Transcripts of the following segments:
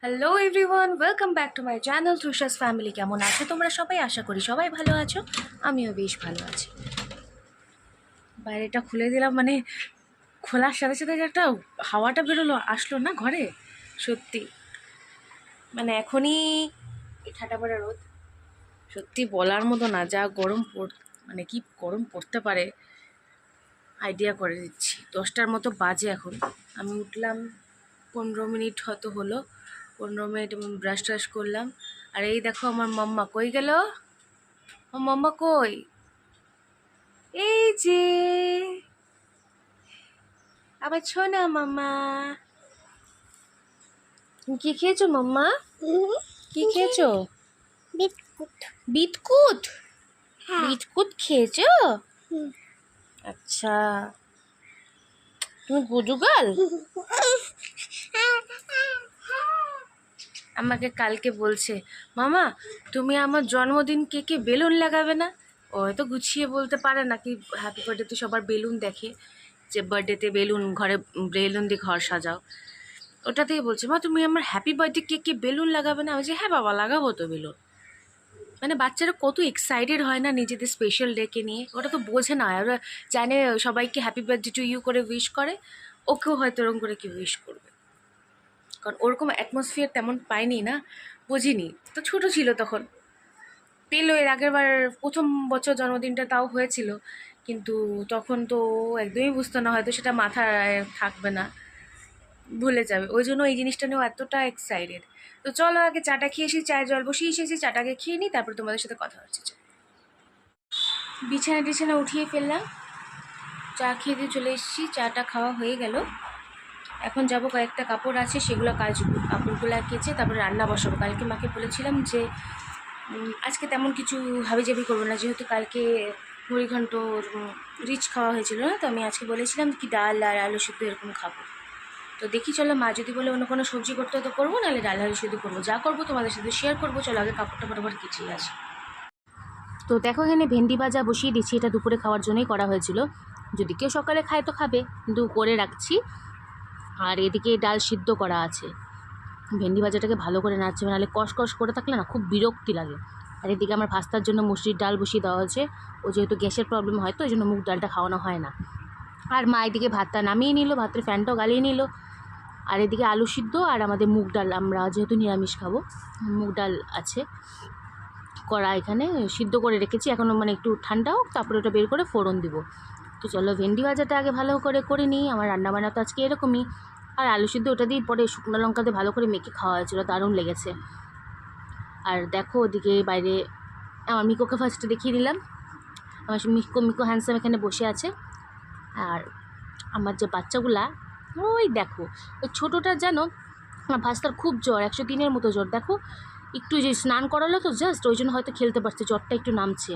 Hello everyone, welcome back to my channel Trisha's family. কেমন আছো তোমরা সবাই? আশা করি সবাই ভালো আছো, আমিও বেশ ভালো আছি। বাইরেটা খুলে দিলাম, মানে খোলার সাথে সাথে যে একটা হাওয়াটা বেরোলো আসলো না ঘরে, সত্যি মানে এখনই ঠান্ডা পড়া রোদ, সত্যি বলার মতো না। যা গরম মানে কি গরম পড়তে পারে আইডিয়া করে দিচ্ছি। 10টার মতো বাজে এখন, আমি উঠলাম 15 মিনিট হয়তো হলো। 15 মিনিট ব্রাশ ট্রাশ করলাম, আর এই দেখো আমার মাম্মা কই গেল। আমার মাম্মা কই? এই যে আবার ছোনা মাম্মা। তুমি কি খেয়েছো মাম্মা? কি খেয়েছো? বিস্কুট। বিটকুট? হ্যাঁ। বিটকুট খেয়েছো? আচ্ছা, তুমি গুজুগাল। আমাকে কালকে বলছে, মামা তুমি আমার জন্মদিন কেকে বেলুন লাগাবে না? ও হয়তো গুছিয়ে বলতে পারে না কি হ্যাপি বার্থডেতে সবার বেলুন দেখে, যে বার্থডেতে বেলুন ঘরে বেলুন দিয়ে ঘর সাজাও। ওটাতেই বলছে, মা তুমি আমার হ্যাপি বার্থডে কেকে বেলুন লাগাবে না? আমি বলছি হ্যাঁ বাবা, লাগাবো তো বেলুন। মানে বাচ্চারা কত এক্সাইটেড হয় না নিজেদের স্পেশাল ডেকে নিয়ে, ওটা তো বোঝে না। ওরা জানে সবাইকে হ্যাপি বার্থডে টু ইউ করে উইশ করে, ওকেও হয়তো এরকম করে কি উইশ করবে, কারণ ওরকম অ্যাটমসফিয়ার তেমন পাইনি না, বুঝিনি তো, ছোট ছিল তখন। পেলো এর আগের বার প্রথম বছর জন্মদিনটা তাও হয়েছিল, কিন্তু তখন তো একদমই বুঝতো না, হয়তো সেটা মাথায় থাকবে না, ভুলে যাবে। ওই জন্য এই জিনিসটা নিয়েও এতটা এক্সাইটেড। তো চলো আগে চাটা খেয়ে এসি, চায়ের জল বসিয়ে এসেছি, চাটাকে খেয়ে নিই, তারপর তোমাদের সাথে কথা হচ্ছে। বিছানা টিছানা উঠিয়ে ফেললাম, চা খেয়ে দিয়ে চলে এসেছি, চাটা খাওয়া হয়ে গেল। এখন যাব, কয়েকটা কাপড় আছে সেগুলো কাচবো, কাপড়গুলো কেচে তারপরে রান্না বসাবো। কালকে মাকে বলেছিলাম যে আজকে তেমন কিছু হাবিজাবি করবো না, যেহেতু কালকে মুড়িঘণ্ট রিচ খাওয়া হয়েছিল না, তো আমি আজকে বলেছিলাম কি ডাল আর আলু সিদ্ধ এরকম খাবো। তো দেখি চলো, মা যদি বলে অন্য কোনো সবজি করতে তো করবো, নাহলে ডাল আলু সিদ্ধ করবো। যা করবো তোমাদের সাথে শেয়ার করবো। চলো আগে কাপড়টা ফটাফট কেচে আসি। তো দেখো এখানে ভেন্ডি ভাজা বসিয়ে দিচ্ছি, এটা দুপুরে খাওয়ার জন্যই করা হয়েছিল, যদি কেউ সকালে খায় তো খাবে, কিন্তু করে রাখছি। আর এদিকে ডাল সিদ্ধ করা আছে, ভেন্ডি ভাজাটাকে ভালো করে নাড়ছে, নাহলে কষ করে থাকলে না খুব বিরক্তি লাগে। আর এদিকে আমার ভাস্তার জন্য মুসুরির ডাল বসিয়ে দেওয়া হয়েছে, ও যেহেতু গ্যাসের প্রবলেম হয় তো ওই জন্য মুগ ডালটা খাওয়ানো হয় না। আর মা এদিকে ভাতটা নামিয়ে নিল, ভাতের ফ্যানটাও গালিয়ে নিল। আর এদিকে আলু সিদ্ধ আর আমাদের মুগ ডাল, আমরা যেহেতু নিরামিষ খাবো, মুগ ডাল আছে কড়া এখানে সিদ্ধ করে রেখেছি, এখনও মানে একটু ঠান্ডা হোক তারপরে ওটা বের করে ফোড়ন দিব। তো চলো ভেন্ডি ভাজাটা আগে ভালো করে নিই, আমার রান্নাবান্না তো আজকে এরকমই। আর আলু সিদ্ধ ওটা দিয়ে পরে শুকনো লঙ্কাতে ভালো করে মেখে খাওয়া হয়েছিল, দারুণ লেগেছে। আর দেখো ওদিকে বাইরে আমার মিকোকে ফার্স্টে দেখিয়ে দিলাম, আমার মিকো হ্যান্ডসাম এখানে বসে আছে। আর আমার যে বাচ্চাগুলা, ওই দেখো ওই ছোটোটা যেন, আমার ভাস্তার খুব জ্বর, 103-এর মতো জ্বর। দেখো একটু যে স্নান করালো তো জাস্ট, ওই জন্য হয়তো খেলতে পারছে, জ্বরটা একটু নামছে।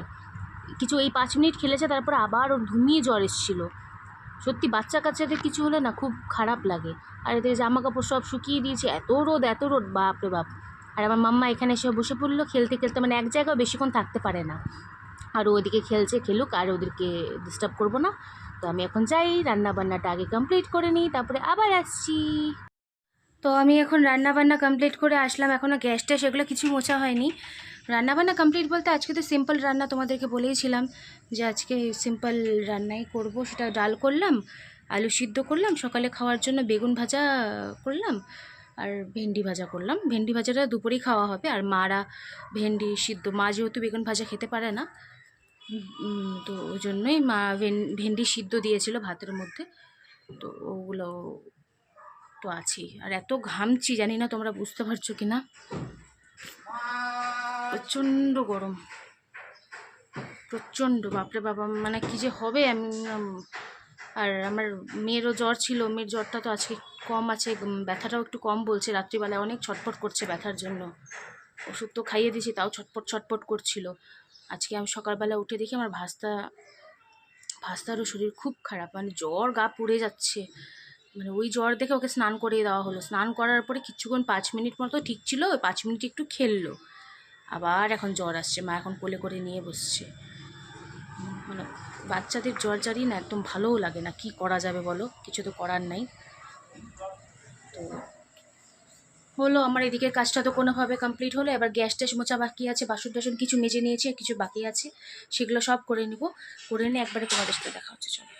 কিছু এই 5 মিনিট খেলেছে, তারপর আবার ওর ঘুমিয়ে জ্বর এসেছিলো। সত্যি বাচ্চা কাচ্চাদের কিছু হলে না খুব খারাপ লাগে। আর এদের জামা কাপড় সব শুকিয়ে দিয়েছে, এত রোদ বাপ রে বাপ। আর আমার মাম্মা এখানে এসে বসে পড়লো খেলতে, মানে এক জায়গায় বেশিক্ষণ থাকতে পারে না। আর ওদিকে খেলছে, খেলুক, আর ওদেরকে ডিস্টার্ব করবো না। তো আমি এখন যাই, রান্না বান্নাটা আগে কমপ্লিট করে নিই, তারপরে আবার আসছি। তো আমি এখন রান্নাবান্না কমপ্লিট করে আসলাম, এখনও গ্যাসটা সেগুলো কিছু মোছা হয়নি। রান্নাবান্না কমপ্লিট বলতে আজকে তো সিম্পল রান্না, তোমাদেরকে বলেইছিলাম যে আজকে সিম্পল রান্নাই করব। সেটা ডাল করলাম, আলু সিদ্ধ করলাম, সকালে খাওয়ার জন্য বেগুন ভাজা করলাম, আর ভেন্ডি ভাজা করলাম। ভেন্ডি ভাজাটা দুপুরেই খাওয়া হবে, আর মারা ভেন্ডি সিদ্ধ, মা যেহেতু বেগুন ভাজা খেতে পারে না, তো ওই জন্যই মা ভেন্ডি সিদ্ধ দিয়েছিল ভাতের মধ্যে, তো ওগুলো তো আছেই। আর এত ঘামছি, জানি না তোমরা বুঝতে পারছো কি না, প্রচণ্ড গরম, প্রচণ্ড, বাপরে বাবা, মানে কী যে হবে আমি। আর আমার মেয়েরও জ্বর ছিল, মেয়ের জ্বরটা তো আজকে কম আছে, ব্যথাটাও একটু কম বলছে, রাত্রিবেলায় অনেক ছটফট করছে ব্যথার জন্য। ওষুধ তো খাইয়ে দিয়েছি, তাও ছটফট করছিল। আজকে আমি সকালবেলা উঠে দেখি আমার ভাস্তারও শরীর খুব খারাপ, মানে জ্বর, গা পুড়ে যাচ্ছে। মানে ওই জ্বর দেখে ওকে স্নান করিয়ে দেওয়া হলো, স্নান করার পরে কিছুক্ষণ 5 মিনিট মতো ঠিক ছিল, ওই 5 মিনিট একটু খেললো, আবার এখন জ্বর আসছে, মা এখন কোলে করে নিয়ে বসছে। মানে বাচ্চাদের জ্বর জারি না একদম ভালোও লাগে না, কি করা যাবে বলো, কিছু তো করার নাই। তো হলো আমার এদিকের কাজটা তো কোনোভাবে কমপ্লিট হলো। এবার গ্যাস ট্যাস মোছা বাকি আছে, বাসন টাসন কিছু মেজে নিয়েছি, আর কিছু বাকি আছে, সেগুলো সব করে নিব। করে নিয়ে একবারে তোমাদের সাথে দেখা হচ্ছে। চলো।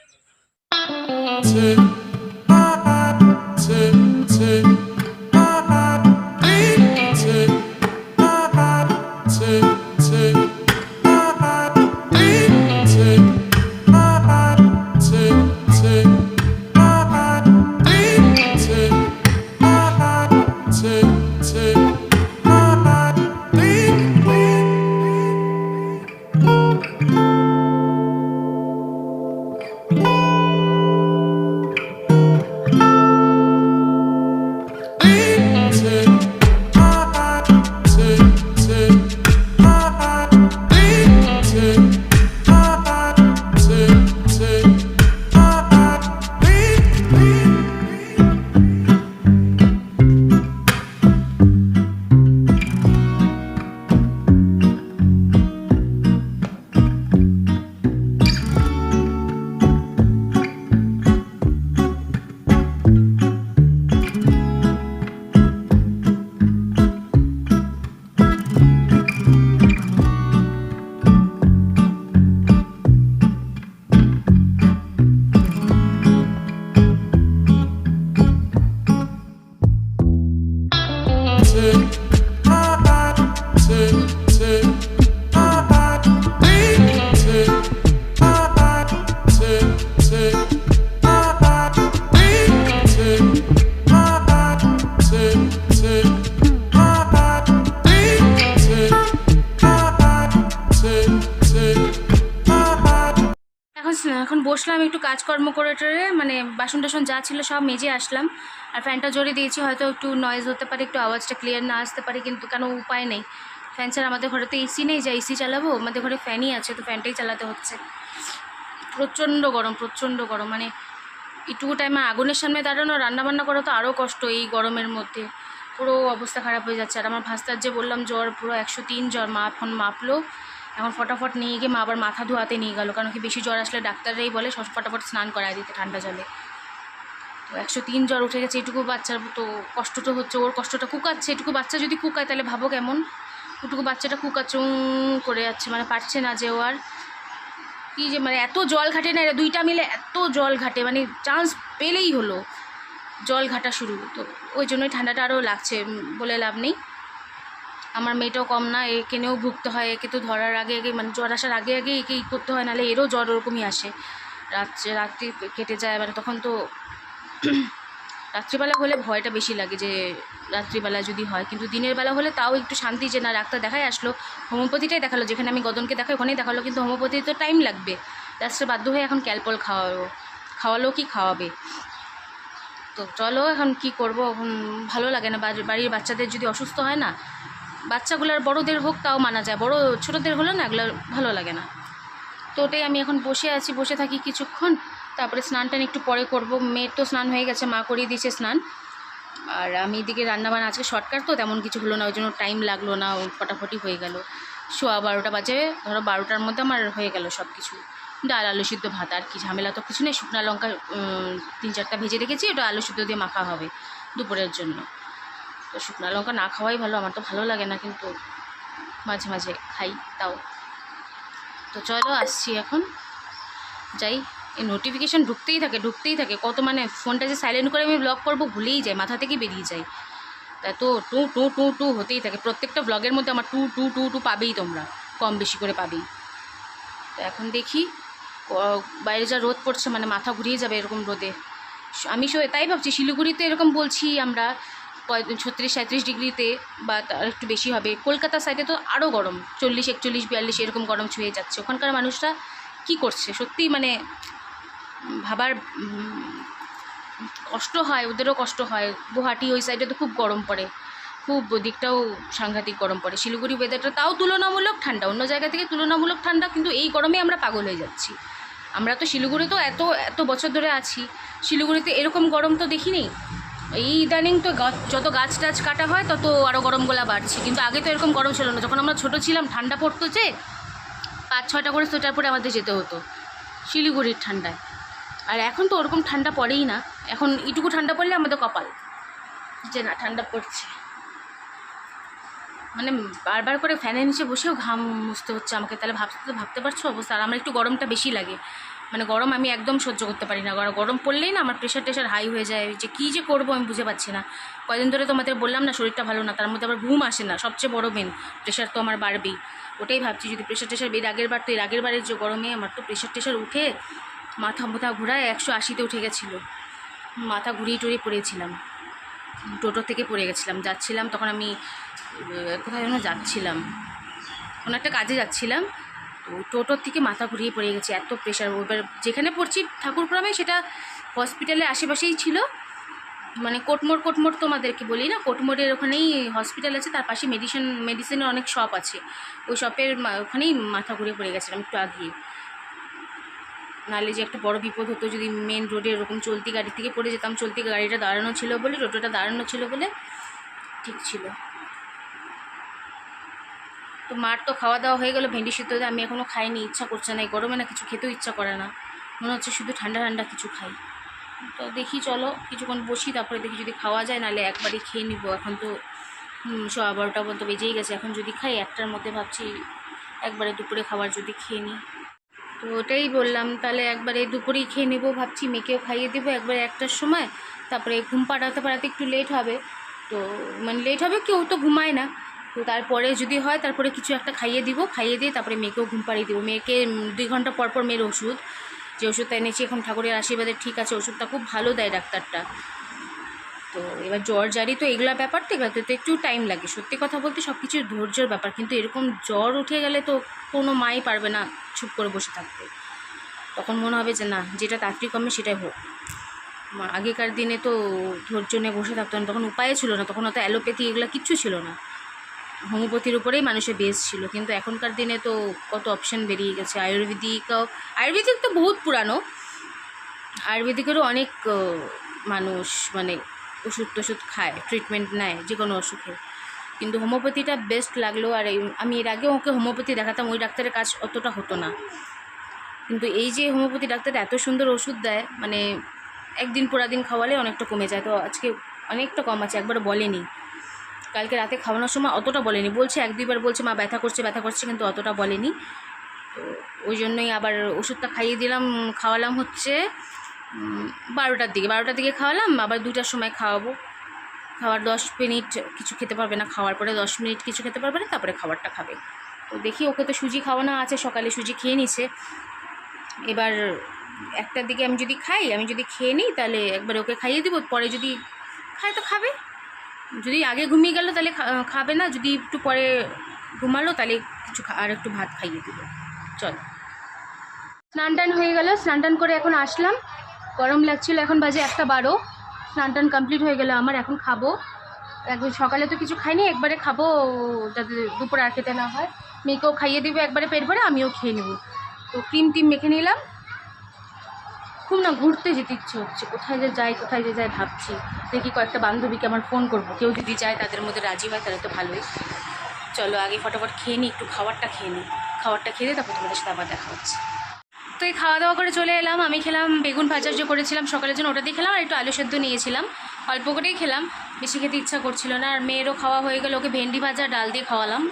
এখন বসলাম একটু কাজকর্ম করে টরে, মানে বাসন টাসন যা ছিল সব মেজে আসলাম। আর ফ্যানটা জোরে দিয়েছি, হয়তো একটু নয়েজ হতে পারে, একটু আওয়াজটা ক্লিয়ার না আসতে পারে, কিন্তু কেন উপায় নেই। ফ্যান ছাড়া আমাদের ঘরে তো এসি নেই, যা এসি চালাবো, আমাদের ঘরে ফ্যানই আছে, তো ফ্যানটাই চালাতে হচ্ছে। প্রচণ্ড গরম, প্রচণ্ড গরম, মানে একটু টাইমে আগুনের সামনে দাঁড়ানো, রান্নাবান্না করা তো আরও কষ্ট এই গরমের মধ্যে। পুরো অবস্থা খারাপ হয়ে যাচ্ছে। আর আমার ভাস্তার যে বললাম জ্বর, পুরো 103 জ্বর। মা এখন মাপলো, এখন ফটাফট নিয়ে গিয়ে মা আবার মাথা ধোয়াতে নিয়ে গেল, কারণ কি বেশি জ্বর আসলে ডাক্তাররাই বলে ফটাফট স্নান করায় দিতে ঠান্ডা জলে। তো 103 জ্বর উঠে গেছে এটুকু বাচ্চার, তো কষ্ট তো হচ্ছে, ওর কষ্টটা কুকাচ্ছে। এটুকু বাচ্চা যদি কুকায় তাহলে ভাবো কেমন। ওটুকু বাচ্চাটা কুকাচ্ছে, করে যাচ্ছে, মানে পারছে না যে ও আর কী যে, মানে এত জল ঘাটে না এরা দুইটা মিলে, এত জল ঘাটে, মানে চান্স পেলেই হলো জল ঘাটা শুরু। তো ওই জন্যই ঠান্ডাটা আরও লাগছে, বলে লাভ নেই। আমার মেয়েটাও কম না, এখানেও ভুগতে হয়। একে তো ধরার আগে আগে, মানে জ্বর আসার আগে আগে একে ই করতে হয়, নাহলে এরও জ্বর ওরকমই আসে। রাত্রি কেটে যায়, মানে তখন তো রাত্রিবেলা হলে ভয়টা বেশি লাগে যে রাত্রিবেলা যদি হয়, কিন্তু দিনের বেলা হলে তাও একটু শান্তি, যে না ডাক্তার দেখাই আসলো, হোমিওপ্যাথিটাই দেখালো, যেখানে আমি গদনকে দেখাই ওখানেই দেখালো, কিন্তু হোমিওপ্যাথি তো টাইম লাগবে। লাস্টে বাধ্য হয়ে এখন ক্যালপল খাওয়ালো কি খাওয়াবে। তো চলো এখন কি করব, এখন ভালো লাগে না। বাড়ির বাচ্চাদের যদি অসুস্থ হয় না, বাচ্চাগুলোর বড়োদের হোক তাও মানা যায়, বড়ো ছোটোদের হলে না এগুলো ভালো লাগে না। তো ওটাই আমি এখন বসে আছি, বসে থাকি কিছুক্ষণ, তারপরে স্নান টান একটু পরে করব। মেয়ের তো স্নান হয়ে গেছে, মা করিয়ে দিয়েছে স্নান। আর আমি এদিকে রান্নাবান্না, আজকে শর্টকাট তো তেমন কিছু হলো না, ওই জন্য টাইম লাগলো না, ফটাফটি হয়ে গেল। 12:15 বাজে, ধরো 12টার মধ্যে আমার হয়ে গেল সব কিছু। ডাল, আলু সিদ্ধ, ভাত, আর কি ঝামেলা তো কিছু নেই। শুকনো লঙ্কা 3-4টা ভেজে রেখেছি, ওটা আলু সিদ্ধ দিয়ে মাখা হবে দুপুরের জন্য। তো শুকনো লঙ্কা না খাওয়াই ভালো, আমার তো ভালো লাগে না, কিন্তু মাঝে মাঝে খাই তাও। তো চলো আসছি, এখন যাই। এই নোটিফিকেশান ঢুকতেই থাকে কত, মানে ফোনটা যে সাইলেন্ট করে আমি ব্লগ করবো ভুলেই যাই, মাথা থেকে বেরিয়ে যায়। তা তো টু টু টু টু হতেই থাকে, প্রত্যেকটা ব্লগের মধ্যে আমার টু টু টু টু পাবেই, তোমরা কম বেশি করে পাবেই। তো এখন দেখি, বাইরে যা রোদ পড়ছে, মানে মাথা ঘুরিয়ে যাবে এরকম রোদে। আমি তাই ভাবছি, শিলিগুড়িতে এরকম বলছি আমরা 36-37 ডিগ্রিতে, বা তার একটু বেশি হবে। কলকাতা সাইডে তো আরও গরম, 40, 41, 42 এরকম গরম ছুঁয়ে যাচ্ছে। ওখানকার মানুষরা কি করছে সত্যি, মানে ভাবার কষ্ট হয়, ওদেরও কষ্ট হয়। গুয়াহাটি ওই সাইডে তো খুব গরম পড়ে, খুব ওদিকটাও সাংঘাতিক গরম পড়ে। শিলিগুড়ি ওয়েদারটা তাও তুলনামূলক ঠান্ডা, অন্য জায়গা থেকে তুলনামূলক ঠান্ডা, কিন্তু এই গরমে আমরা পাগল হয়ে যাচ্ছি। আমরা তো শিলিগুড়িতেও এত এত বছর ধরে আছি, শিলিগুড়িতে এরকম গরম তো দেখিনি। এই ইদানিং তো যত গাছ টাছ কাটা হয় তত আরও গরম গোলা বাড়ছে, কিন্তু আগে তো এরকম গরম ছিল না। যখন আমরা ছোটো ছিলাম ঠান্ডা পড়তো যে 5-6টা করে সোয়েটার পরে আমাদের যেতে হতো শিলিগুড়ির ঠান্ডায়। আর এখন তো ওরকম ঠান্ডা পড়েই না, এখন এটুকু ঠান্ডা পড়লে আমাদের কপাল যে না ঠান্ডা পড়ছে। মানে বারবার করে ফ্যানের নিচে বসেও ঘাম মুছতে হচ্ছে আমাকে, তাহলে ভাবতে পারছো অবস্থা। আর আমার একটু গরমটা বেশি লাগে, মানে গরম আমি একদম সহ্য করতে পারি না। গরম পড়লেই না আমার প্রেশার হাই হয়ে যায়, যে কী যে করবো আমি বুঝে পাচ্ছি না। কয়দিন ধরে তোমাদের বললাম না শরীরটা ভালো না, তার মধ্যে আবার ঘুম আসে না, সবচেয়ে বড় মেন। প্রেশার তো আমার বাড়বেই, ওটাই ভাবছি যদি প্রেশার এর আগের বারের যে গরমে আমার তো প্রেশার উঠে মাথা ঘোরায় 180-তে উঠে গেছিলো, মাথা ঘুরিয়ে টুরিয়ে পড়েছিলাম, টোটো থেকে পড়ে গেছিলাম। যাচ্ছিলাম তখন আমি কোথায় যেন যাচ্ছিলাম, কোনো একটা কাজে যাচ্ছিলাম, তো টোটোর থেকে মাথা ঘুরিয়ে পড়ে গেছে, এত প্রেশার। এবার যেখানে পড়ছি ঠাকুরগ্রামে, সেটা হসপিটালের আশেপাশেই ছিল, মানে কোটমোড় তোমাদেরকে বলি না, কোটমোড়ের ওখানেই হসপিটাল আছে, তার পাশে মেডিসিনের অনেক শপ আছে, ওই শপের ওখানেই মাথা ঘুরে পড়ে গেছিলাম একটু আগিয়ে। নাহলে যে একটা বড় বিপদ হতো যদি মেন রোডে এরকম চলতি গাড়ি থেকে পড়ে যেতাম। চলতি গাড়িটা দাঁড়ানো ছিল বলে, টোটোটা দাঁড়ানো ছিল বলে ঠিক ছিল। তো মার তো খাওয়া দাওয়া হয়ে গেলো ভেন্ডি সিদ্ধ, আমি এখনও খাইনি, ইচ্ছা করছে না, এই গরমে না কিছু খেতেও ইচ্ছা করে না, মনে হচ্ছে শুধু ঠান্ডা ঠান্ডা কিছু খাই। তো দেখি চলো কিছুক্ষণ বসি, তারপরে দেখি যদি খাওয়া যায়, নাহলে একবারই খেয়ে নিব। এখন তো 12:15 পর্যন্ত বেজেই গেছে, এখন যদি খাই 1টার মধ্যে, ভাবছি একবারে দুপুরে খাবার যদি খেয়ে নিই। তো ওটাই বললাম, তাহলে একবারে দুপুরেই খেয়ে নেবো ভাবছি, মেয়েকেও খাইয়ে দেবো একবারে 1টার সময়। তারপরে ঘুম পাড়াতে একটু লেট হবে, তো মানে লেট হবে, কেউ তো ঘুমায় না, তো তারপরে যদি হয় তারপরে কিছু একটা খাইয়ে দিয়ে তারপরে মেয়েকেও ঘুম পাড়িয়ে দেবো। মেয়েকে 2 ঘন্টা পর পর মেয়ের ওষুধ, যে ওষুধটা এনেছি এখন ঠাকুরের আশীর্বাদে ঠিক আছে, ওষুধটা খুব ভালো দেয় ডাক্তারটা। তো এবার জ্বর জারি তো এগুলা ব্যাপার, তো এবার তো একটু টাইম লাগে, সত্যি কথা বলতে সব কিছুর ধৈর্যের ব্যাপার। কিন্তু এরকম জ্বর উঠে গেলে তো কোনো মাই পারবে না চুপ করে বসে থাকতে, তখন মনে হবে যে না, যেটা তাড়াতাড়ি কমে সেটাই হোক। আগেকার দিনে তো ধৈর্য নিয়ে বসে থাকতো না, তখন উপায় ছিল না, তখন অত অ্যালোপ্যাথি এগুলো কিচ্ছু ছিল না, হোমিওপ্যাথির উপরেই মানুষের বেস ছিল। কিন্তু এখনকার দিনে তো কত অপশান বেরিয়ে গেছে, আয়ুর্বেদিক তো বহুত পুরানো, আয়ুর্বেদিকেরও অনেক মানুষ মানে ওষুধ টষুধ খায়, ট্রিটমেন্ট নেয় যে কোনো অসুখে, কিন্তু হোমিওপ্যাথিটা বেস্ট লাগলো। আর আমি এর আগেও ওকে হোমিওপ্যাথি দেখাতাম, ওই ডাক্তারের কাজ অতটা হতো না, কিন্তু এই যে হোমিওপ্যাথি ডাক্তার এত সুন্দর ওষুধ দেয়, মানে একদিন পুরা দিন খাওয়ালে অনেকটা কমে যায়। তো আজকে অনেকটা কম আছে, একবার বলেনি, কালকে রাতে খাওয়ানোর সময় অতটা বলেনি, বলছে 1-2বার বলছে মা ব্যথা করছে, কিন্তু অতটা বলেনি। তো ওই জন্যই আবার ওষুধটা খাইয়ে দিলাম, খাওয়ালাম হচ্ছে 12টার দিকে খাওয়ালাম, আবার 2টার সময় খাওয়াবো। খাওয়ার 10 মিনিট কিছু খেতে পারবে না, খাওয়ার পরে 10 মিনিট কিছু খেতে পারবে না, তারপরে খাবারটা খাবে। তো দেখি, ওকে তো সুজি খাওয়ানো আছে, সকালে সুজি খেয়ে নিছে, এবার 1টার দিকে আমি যদি খেয়ে নিই তাহলে একবারে ওকে খাইয়ে দিব, পরে যদি খায় তো খাবে, যদি আগে ঘুমিয়ে গেল তাহলে খাবে না, যদি একটু পরে ঘুমালো তাহলে কিছু আর একটু ভাত খাইয়ে দিব। চলো, স্নান টান হয়ে গেল, স্নান টান করে এখন আসলাম, গরম লাগছিল, এখন বাজে 1:12, স্নান টান কমপ্লিট হয়ে গেল আমার, এখন খাবো। একবার সকালে তো কিছু খাইনি, একবারে খাবো যাতে দুপুরে আর খেতে না হয়, মেয়েকেও খাইয়ে দেবো একবারে পেট ভরে, আমিও খেয়ে নেবো। তো ক্রিম মেখে নিলাম, খুব না ঘুরতে যেতে ইচ্ছে হচ্ছে, কোথায় যে যাই ভাবছি। দেখি কয়েকটা বান্ধবীকে আমার ফোন করবো, কেউ যদি যায় তাদের মধ্যে রাজি হয় তাহলে তো ভালোই। চলো আগে ফটাফট খেয়ে নিই, একটু খাবারটা খেয়ে নিই, খাবারটা খেয়ে তারপর তোমাদের সাথে আবার দেখা হচ্ছে। তো এই খাওয়া দাওয়া করে চলে এলাম, আমি খেলাম বেগুন ভাজা যে করেছিলাম সকালের জন্য, ওটা দিয়ে খেলাম, আর একটু আলু সেদ্ধ নিয়েছিলাম, অল্প করেই খেলাম, বেশি খেতে ইচ্ছা করছিল না। আর মেয়েরও খাওয়া হয়ে গেল, ওকে ভেন্ডি ভাজা ডাল দিয়ে খাওয়ালাম,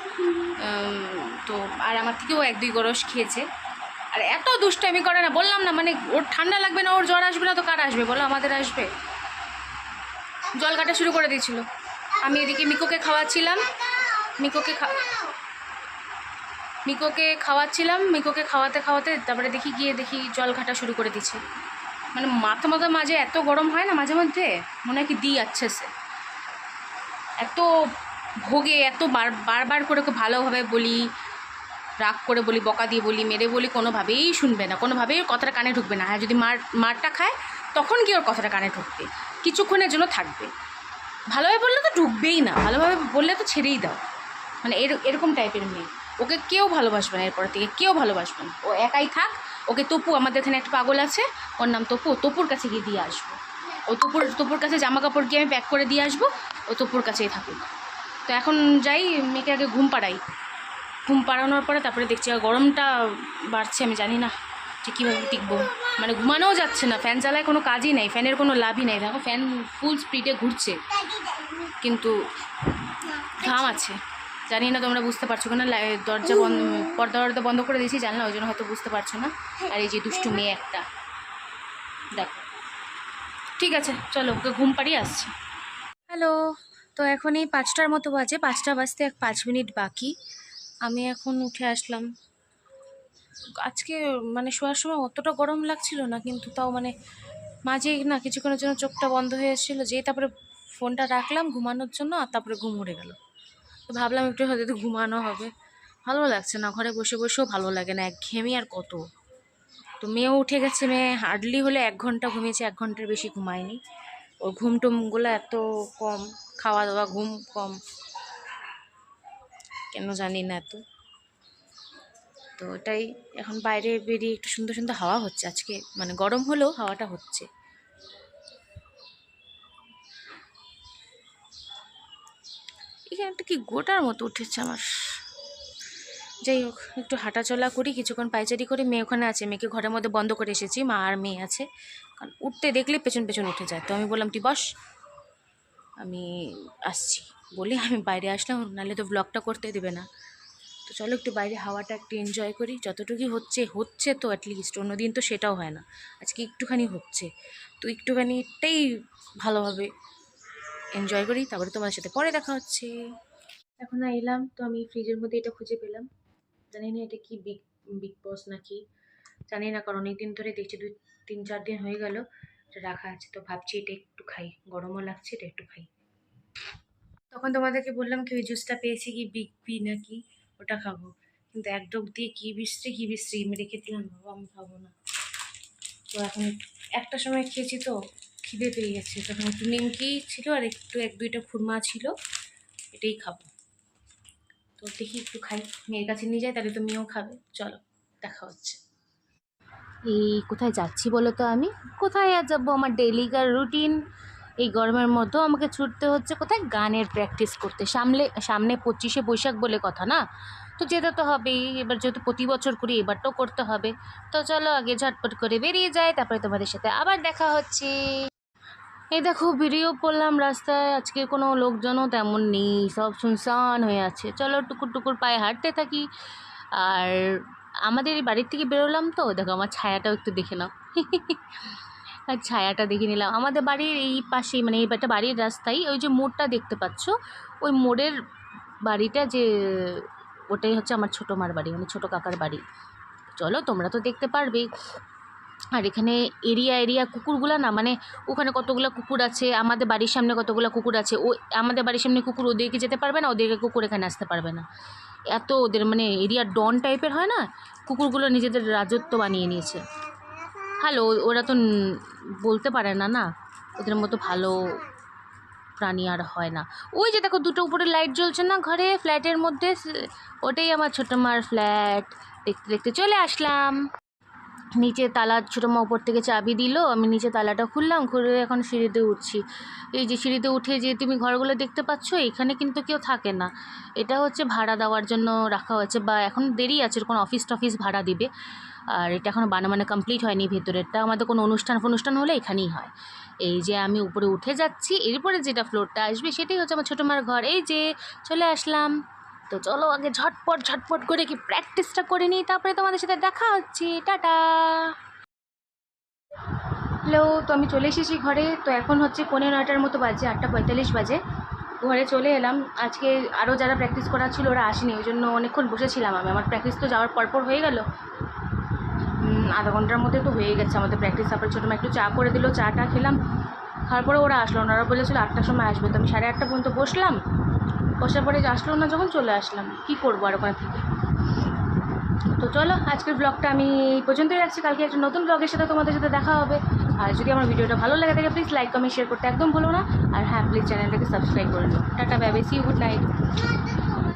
তো আর আমার থেকেও 1-2 গরস খেয়েছে। আর এত দুষ্টামি করে না, বললাম না, মানে ওর ঠান্ডা লাগবে না, ওর জ্বর আসবে না, তো কার আসবে বলো, আমাদের আসবে। জল কাটা শুরু করে দিয়েছিল, আমি এদিকে মিকোকে খাওয়াচ্ছিলাম, মিকোকে খাওয়াতে তারপরে দেখি জল ঘাটা শুরু করে দিচ্ছে। মানে মাঝে এত গরম হয় না, মাঝে মধ্যে মনে হয় কি দিয়ে যাচ্ছে সে, এত ভোগে, এত বারবার করে ওকে ভালোভাবে বলি, রাগ করে বলি, বকা দিয়ে বলি, মেরে বলি, কোনোভাবেই শুনবে না, কোনোভাবেই কথাটা কানে ঢুকবে না। হ্যাঁ, যদি মারটা খায় তখন কি ওর কথাটা কানে ঢুকবে, কিছুক্ষণের জন্য থাকবে, ভালোভাবে বললে তো ঢুকবেই না, ভালোভাবে বললে তো ছেড়েই দাও, মানে এরকম টাইপের মেয়ে। ওকে কেউ ভালোবাসবে না, এরপর থেকে কেউ ভালোবাসবে না, ও একাই থাক। ওকে তপু, আমাদের এখানে একটা পাগল আছে, ওর নাম তপুর কাছে গিয়ে দিয়ে আসবো, ও তপুর কাছে জামা কাপড় গিয়ে আমি প্যাক করে দিয়ে আসবো, ও তপুর কাছেই থাকুক। তো এখন যাই, মেয়েকে আগে ঘুম পাড়াই, ঘুম পাড়ানোর পরে তারপরে দেখছি গরমটা বাড়ছে, আমি জানি না যে কীভাবে টিকবো, মানে ঘুমানোও যাচ্ছে না, ফ্যান চালায় কোনো কাজই নেই, ফ্যানের কোনো লাভই নেই, দেখো ফ্যান ফুল স্পিডে ঘুরছে কিন্তু ঘাম আছে, জানি না তোমরা বুঝতে পারছো কিনা, দরজা বন্ধ, পর্দা বন্ধ করে দিয়েছি জানলা, ওই জন্য হয়তো বুঝতে পারছো না। আর এই যে দুষ্টু মেয়ে একটা, দেখো। ঠিক আছে, চলো ওকে ঘুম পাড়িয়ে আসছি। হ্যালো, তো এখন এই 5টার মতো বাজে, 5টা বাজতে 5 মিনিট বাকি। আমি এখন উঠে আসলাম। আজকে মানে শোয়ার সময় অতটা গরম লাগছিল না, কিন্তু তাও মানে মাঝে না কিছুক্ষণের জন্য চোখটা বন্ধ হয়ে এসেছিলো, যেই তারপরে ফোনটা রাখলাম ঘুমানোর জন্য, আর তারপরে ঘুম উড়ে গেল। তো ভাবলাম একটু হয়তো ঘুমানো হবে, ভালো লাগছে না, ঘরে বসে বসেও ভালো লাগে না, একঘেয়েমি আর কত। তো মেয়েও উঠে গেছে, মেয়ে হার্ডলি হলে 1 ঘন্টা ঘুমিয়েছে, 1 ঘন্টার বেশি ঘুমায়নি। ওর ঘুম টুমগুলো এত কম, খাওয়া দাওয়া ঘুম কম, কেন জানি না এত। তো ওটাই, এখন বাইরে বেরিয়ে একটু সুন্দর সুন্দর হাওয়া হচ্ছে আজকে, মানে গরম হলেও হাওয়াটা হচ্ছে। এখানে একটা কি গোটার মতো উঠেছে আমার। যাই হোক, একটু হাঁটাচলা করি, কিছুক্ষণ পায়চারি করে, মেয়ে ওখানে আছে, মেয়েকে ঘরের মধ্যে বন্ধ করে এসেছি, মা আর মেয়ে আছে। কারণ উঠতে দেখলে পেছন পেছন উঠে যায়, তো আমি বললাম তুই বস, আমি আসছি বলে আমি বাইরে আসলাম, নাহলে তো ব্লগটা করতে দেবে না। তো চলো একটু বাইরে হাওয়াটা একটু এনজয় করি, যতটুকুই হচ্ছে তো অ্যাটলিস্ট, অন্যদিন তো সেটাও হয় না, আজকে একটুখানি হচ্ছে, তো একটুখানিটাই ভালোভাবে এনজয় করি, তারপরে তোমার সাথে পরে দেখা হচ্ছে। এখন এলাম, তো আমি ফ্রিজের মধ্যে এটা খুঁজে পেলাম, জানি না এটা কি বিগ বস নাকি, জানি না, কারণ অনেকদিন ধরে দেখছি, 2-3-4 দিন হয়ে গেল এটা রাখা আছে, তো ভাবছি এটা একটু খাই, গরমও লাগছে, এটা একটু খাই। তখন তোমাদেরকে বললাম কি ওই জুসটা পেয়েছি কি বিগ বি নাকি, ওটা খাবো, কিন্তু এক ঢোক দিয়ে কি বিশ্রী আমি রেখে দিলাম, বাবা আমি খাবো না। তো এখন একটা সময় খেয়েছি তো খিদে পেয়ে গেছে, তখন একটু নিমকি ছিল আর একটু 1-2টা খুরমা ছিল, এটাই খাবো। তো দেখি একটু খাই, মেয়ের কাছে নিয়ে যাই, তাহলে তো মেয়েও খাবে। চলো দেখা হচ্ছে। এই কোথায় যাচ্ছি বলো তো, আমি কোথায় আর যাবো, আমার ডেইলিকার রুটিন, এই গরমের মধ্যেও আমাকে ছুটতে হচ্ছে কোথায়, গানের প্র্যাকটিস করতে। সামনে 25শে বৈশাখ বলে কথা না, তো যেতে তো হবেই, এবার যেহেতু প্রতি বছর করি এবার তো করতে হবে। তো চলো আগে ঝটপট করে বেরিয়ে যাই, তারপরে তোমাদের সাথে আবার দেখা হচ্ছে। এই দেখো বেরিয়েও পড়লাম রাস্তায়, আজকে কোনো লোকজনও তেমন নেই, সব শুনশান হয়ে আছে। চলো টুকুর টুকুর পায়ে হাঁটতে থাকি। আর আমাদের এই বাড়ির থেকে বেরোলাম তো, দেখো আমার ছায়াটাও একটু দেখে নাও। আর ছায়াটা দেখে নিলাম, আমাদের বাড়ির এই পাশেই, মানে এই একটা বাড়ির রাস্তায় ওই যে মোড়টা দেখতে পাচ্ছ, ওই মোড়ের বাড়িটা যে, ওটাই হচ্ছে আমার ছোটো মার বাড়ি, মানে ছোটো কাকার বাড়ি। চলো তোমরা তো দেখতে পারবেই। আর এখানে এরিয়া কুকুরগুলা না, মানে ওখানে কতগুলো কুকুর আছে, আমাদের বাড়ির সামনে কতগুলো কুকুর আছে, ও আমাদের বাড়ির সামনে কুকুর ওদেরকে যেতে পারবে না, ওদেরকে কুকুর এখানে আসতে পারবে না, এত ওদের মানে এরিয়া ডন টাইপের হয় না, কুকুরগুলো নিজেদের রাজত্ব বানিয়ে নিয়েছে। হ্যালো, ওরা তো বলতে পারে না, না ওদের মতো ভালো প্রাণী আর হয় না। ওই যে দেখো দুটো উপরে লাইট জ্বলছে না ঘরে, ফ্ল্যাটের মধ্যে, ওটাই আমার ছোটো মার ফ্ল্যাট। দেখতে দেখতে চলে আসলাম নিচে, তালা ছোটো মা উপর থেকে চাবি দিল, আমি নিচে তালাটা খুললাম, খুলে এখন সিঁড়িতে উঠছি। এই যে সিঁড়িতে উঠে যে তুমি ঘরগুলো দেখতে পাচ্ছ, এখানে কিন্তু কেউ থাকে না, এটা হচ্ছে ভাড়া দেওয়ার জন্য রাখা হয়েছে, বা এখন দেরি আছে, কোনো অফিস টফিস ভাড়া দিবে। আর এটা এখনও মানে কমপ্লিট হয়নি ভেতরেরটা, আমাদের কোনো অনুষ্ঠান হলে এখানেই হয়। এই যে আমি উপরে উঠে যাচ্ছি, এরপরে যেটা ফ্লোরটা আসবে সেটাই হচ্ছে আমার ছোটো মার ঘর। এই যে চলে আসলাম, তো চলো আগে ঝটপট করে কি প্র্যাকটিসটা করে নিই, তারপরে তোমাদের সাথে দেখা হচ্ছে। টাটা। হ্যালো, তো আমি চলে এসেছি ঘরে, তো এখন হচ্ছে 9:45 মতো বাজে, 8:45 বাজে। ঘরে চলে এলাম, আজকে আরও যারা প্র্যাকটিস করা ছিল ওরা আসেনি, ওই জন্য অনেকক্ষণ বসেছিলাম আমি, আমার প্র্যাকটিস তো যাওয়ার পরপর হয়ে গেল, আধা ঘন্টার মধ্যে তো হয়ে গেছে আমাদের প্র্যাকটিস। তারপরে ছোটো মা একটু চা করে দিল, চাটা খেলাম, খাওয়ার পরে ওরা আসলো না, ওরা বলেছিল 8টার সময় আসবে, তো আমি 8:30 পর্যন্ত বসলাম, বসার পরে আসলো না যখন চলে আসলাম, কী করবো আর ওখানে থেকে। তো চলো আজকের ব্লগটা আমি এই পর্যন্তই রাখছি, কালকে একটা নতুন ব্লগের সাথে তোমাদের সাথে দেখা হবে। আর যদি আমার ভিডিওটা ভালো লাগে থাকে প্লিজ লাইক কমেন্ট শেয়ার করতে একদম ভুলো না, আর হ্যাঁ প্লিজ চ্যানেলটাকে সাবস্ক্রাইব করে নিও। Tata, bye bye, see you, good night.